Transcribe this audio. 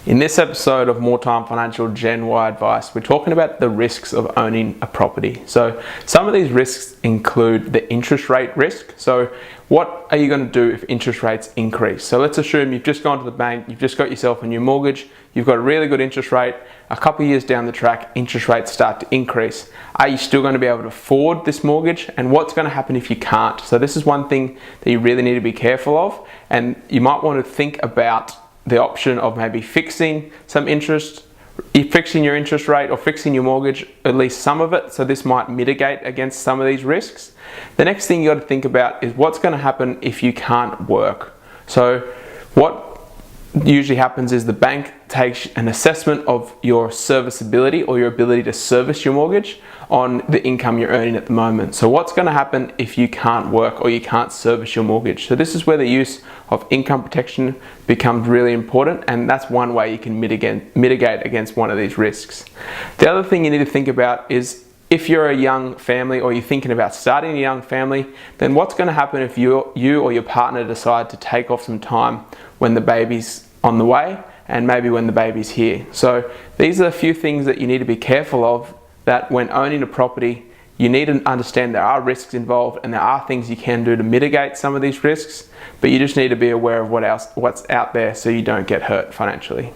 In this episode of More Time Financial Gen Y Advice, we're talking about the risks of owning a property. So some of these risks include the interest rate risk. So what are you going to do if interest rates increase? So let's assume you've just gone to the bank, you've just got yourself a new mortgage, you've got a really good interest rate. A couple of years down the track, interest rates start to increase. Are you still going to be able to afford this mortgage? And what's going to happen if you can't? So this is one thing that you really need to be careful of, and you might want to think about the option of maybe fixing some interest, fixing your interest rate or fixing your mortgage, at least some of it, so this might mitigate against some of these risks. The next thing you got to think about is what's going to happen if you can't work. So what usually happens is the bank takes an assessment of your serviceability or your ability to service your mortgage on the income you're earning at the moment. So what's going to happen if you can't work or you can't service your mortgage? So this is where the use of income protection becomes really important, and that's one way you can mitigate against one of these risks. The other thing you need to think about is if you're a young family or you're thinking about starting a young family, then what's going to happen if you or your partner decide to take off some time when the baby's on the way and maybe when the baby's here. So these are a few things that you need to be careful of, that when owning a property, you need to understand there are risks involved and there are things you can do to mitigate some of these risks, but you just need to be aware of what's out there so you don't get hurt financially.